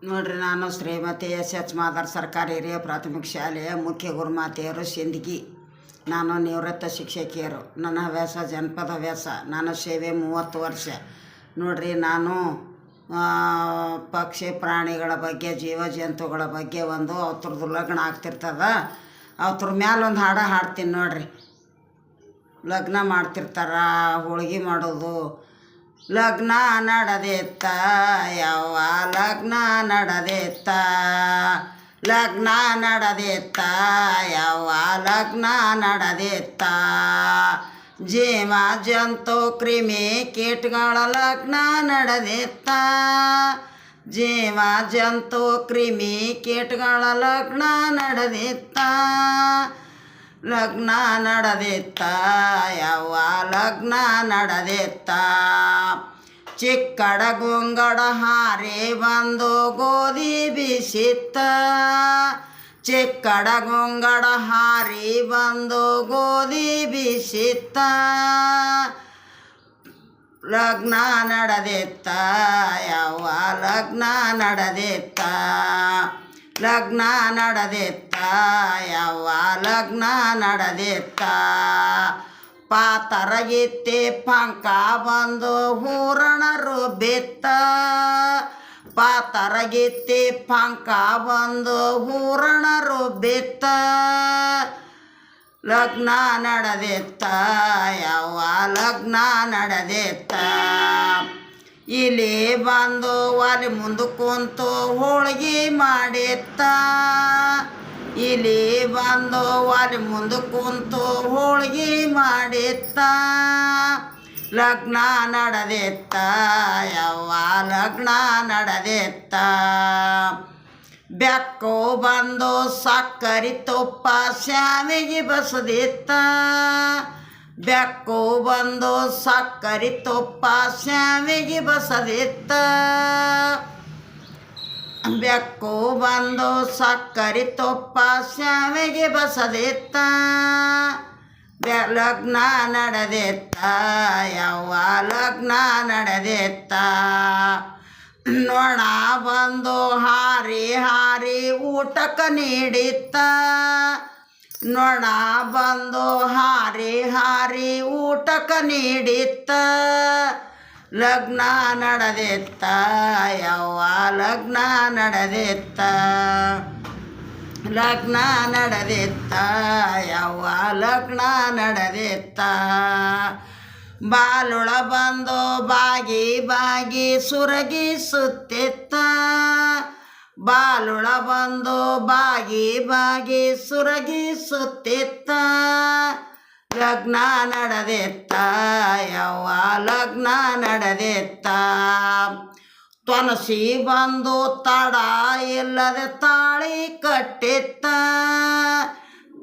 ನೋಡ್ರಿ, ನಾನು ಶ್ರೀಮತಿ ಎಸ್ ಮಾದಾರ್ ಸರ್ಕಾರಿ ಹಿರಿಯ ಪ್ರಾಥಮಿಕ ಶಾಲೆಯ ಮುಖ್ಯ ಗುರುಮಾತೆಯರು ಸಿಂದಗಿ. ನಾನು ನಿವೃತ್ತ ಶಿಕ್ಷಕಿಯರು. ನನ್ನ ಹವ್ಯಾಸ ಜನಪದ ಹವ್ಯಾಸ. ನಾನು ಸೇವೆ 30 ವರ್ಷ. ನೋಡ್ರಿ, ನಾನು ಪಕ್ಷಿ ಪ್ರಾಣಿಗಳ ಬಗ್ಗೆ, ಜೀವ ಜಂತುಗಳ ಬಗ್ಗೆ ಅವ್ರದ್ದು ಲಗ್ನ ಆಗ್ತಿರ್ತದ, ಅವ್ರ ಮ್ಯಾಲೆ ಒಂದು ಹಾಡು ಹಾಡ್ತೀನಿ ನೋಡ್ರಿ. ಲಗ್ನ ಮಾಡ್ತಿರ್ತಾರ, ಹೋಳ್ಗೆ ಮಾಡೋದು. ಲಗ್ನ ನಡೆದಿತ್ತ ಯವ್ವ, ಲಗ್ನ ನಡೆದಿತ್ತ, ಲಗ್ನ ನಡೆದಿತ್ತ ಯವ್ವ, ಲಗ್ನ ನಡೆದಿತ್ತ. ಜೀವ ಜಂತು ಕ್ರಿಮಿ ಕೀಟಗಳ ಲಗ್ನ ನಡೆದಿತ್ತ, ಜೀವ ಜಂತು ಕ್ರಿಮಿ ಕೀಟಗಳ ಲಗ್ನ ನಡೆದಿತ್ತ. ಲಗ್ನ ನಡೆದಿತ್ತ ಯವ್ವ, ಲಗ್ನ ನಡೆದಿತ್ತ. ಚಿಕ್ಕಡ ಗುಂಗಡ ಹಾರಿ ಬಂದು ಗೋಧಿ ಬೀಸಿತ್ತ, ಚಿಕ್ಕಡ ಗುಂಗಡ ಹಾರಿ ಬಂದು ಗೋಧಿ ಬೀಸಿತ್ತ. ಲಗ್ನ ನಡೆದಿತ್ತ ಯವ್ವ, ಲಗ್ನ ನಡೆದಿತ್ತ, ಲಗ್ನ ನಡೆದಿತ್ತ ಯವ್ವ, ಲಗ್ನ ನಡೆದಿತ್ತ. ಪಾತರಗಿತ್ತಿ ಪಂಕ ಬಂದು ಹೂರಣರು ಬಿತ್ತ, ಪಾತರಗಿತ್ತಿ ಪಂಕ ಬಂದು ಹೂರಣರು ಬಿತ್ತ. ಲಗ್ನ ನಡೆದಿತ್ತ ಯವ್ವ, ಲಗ್ನ ನಡೆದಿತ್ತ. ಇಲ್ಲಿ ಬಂದು ಒಲೆ ಮುಂದೆ ಕುಂತು ಹೋಳ್ಗೆ ಮಾಡಿತ್ತ, ಇಲ್ಲಿ ಬಂದು ಒಲೆ ಮುಂದೆ ಕುಂತು ಹೋಳ್ಗೆ ಮಾಡಿತ್ತ. ಲಗ್ನ ನಡೆದಿತ್ತ ಯವ್ವ, ಲಗ್ನ ನಡೆದಿತ್ತ. ಬೆಕ್ಕು ಬಂದು ಸಕ್ಕರೆ ತುಪ್ಪ ಶಾವಿಗೆ ಬಸದಿತ್ತ, ಬೆಕ್ಕು ಬಂದು ಸಕ್ಕರೆ ತುಪ್ಪ ಶಾವಿಗೆ ಬಸದಿತ್ತ. ಬೆಕ್ಕು ಬಂದು ಸಕ್ಕರೆ ತುಪ್ಪ ಶಾವಿಗೆ ಬಸದಿತ್ತ. ಲಗ್ನ ನಡೆದಿತ್ತ ಯವ್ವ, ಲಗ್ನ ನಡೆದಿತ್ತ. ನೊಣ ಬಂದು ಹಾರಿ ಹಾರಿ ಊಟಕ್ಕೆ ನೀಡಿತ್ತ, ನೊಣ ಬಂದು ಹಾರಿ ಹಾರಿ ಊಟಕ್ಕೆ ನೀಡಿತ್ತ. ಲಗ್ನ ನಡೆದಿತ್ತ ಯವ್ವ, ಲಗ್ನ ನಡೆದಿತ್ತ, ಲಗ್ನ ನಡೆದಿತ್ತ ಯವ್ವ, ಲಗ್ನ ನಡೆದಿತ್ತ. ಬಾಲುಳ ಬಂದು ಬಾಗಿ ಬಾಗಿ ಸುರಗಿ ಸುತ್ತಿತ್ತ, ಬಾಲುಳ ಬಂದು ಬಾಗಿ ಬಾಗಿ ಸುರಗಿ ಸುತ್ತಿತ್ತ. ಲಗ್ನ ನಡೆದಿತ್ತ ಯವ್ವ, ಲಗ್ನ ನಡೆದಿತ್ತ. ತೊನಸಿ ಬಂದು ತಡ ಇಲ್ಲದೆ ತಾಳಿ ಕಟ್ಟಿತ್ತ,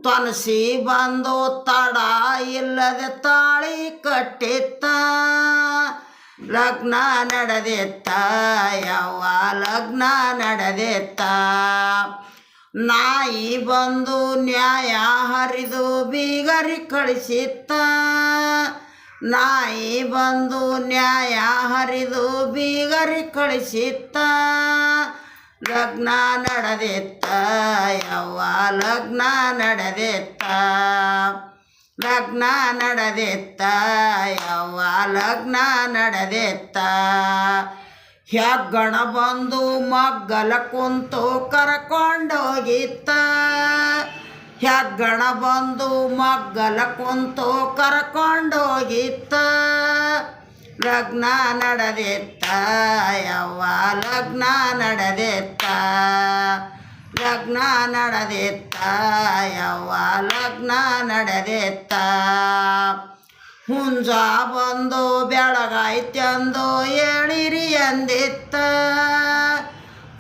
ತೊನಸಿ ಬಂದು ತಡ ಇಲ್ಲದೆ ತಾಳಿ ಕಟ್ಟಿತ್ತ. ಲಗ್ನ ನಡೆದಿತ್ತ ಯವ್ವ, ಲಗ್ನ ನಡೆದಿತ್ತ. ನಾಯಿ ಬಂದು ನ್ಯಾಯ ಹರಿದು ಬೀಗರಿ ಕಳಿಸಿತ್ತ, ನಾಯಿ ಬಂದು ನ್ಯಾಯ ಹರಿದು ಬೀಗರಿ ಕಳಿಸಿತ್ತ. ಲಗ್ನ ನಡೆದಿತ್ತ ಯವ್ವ, ಲಗ್ನ ನಡೆದಿತ್ತ, ಲಗ್ನ ನಡೆದಿತ್ತ ಯವ್ವ, ಲಗ್ನ ನಡೆದಿತ್ತ. ಹೆಗ್ಗಣ ಬಂದು ಮಗ್ಗಲ ಕುಂತು ಕರ್ಕೊಂಡೋಗಿತ್ತ, ಹೆಗ್ಗಣ ಬಂದು ಮಗ್ಗಲ ಕುಂತು ಕರ್ಕೊಂಡೋಗಿತ್ತ. ಲಗ್ನ ನಡೆದಿತ್ತ ಯವ್ವ, ಲಗ್ನ ನಡೆದಿತ್ತ, ಲಗ್ನ ನಡೆದಿತ್ತ ಯವ್ವ, ಲಗ್ನ ನಡೆದಿತ್ತ. ಹುಂಜ ಬಂದು ಬೆಳಗಾಯ್ತೆಂದು ಹೇಳಿರಿ ಎಂದಿತ್ತ,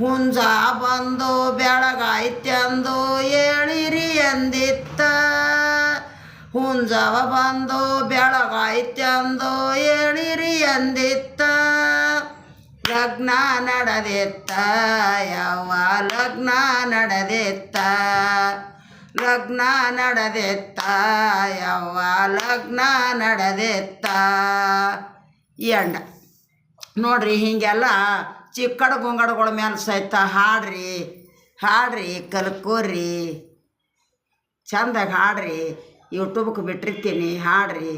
ಹುಂಜ ಬಂದು ಬೆಳಗಾಯ್ತೆಂದು ಹೇಳಿರಿ ಎಂದಿತ್ತ. ಹುಂಜವ ಬಂದು ಬೆಳಗಾಯ್ತೆಂದು ಹೇಳಿರಿ ಎಂದಿತ್ತ. ಲಗ್ನ ನಡೆದಿತ್ತ ಯವ್ವ, ಲಗ್ನ ನಡೆದಿತ್ತ, ಲಗ್ನ ನಡೆದಿತ್ತ ಯವ್ವ, ಲಗ್ನ ನಡೆದಿತ್ತ. ಎಂಡ ನೋಡ್ರಿ ಹೀಗೆಲ್ಲ ಚಿಕ್ಕಡ ಗುಂಗಡಗಳ ಮೇಲೆ ಸಹಿತ ಹಾಡ್ರಿ ಕಲ್ಕೋರಿ ಚಂದಾಗಿ ಹಾಡ್ರಿ ಯೂಟ್ಯೂಬ್ಗೆ ಬಿಟ್ಟಿರ್ತೀನಿ ಹಾಡ್ರಿ.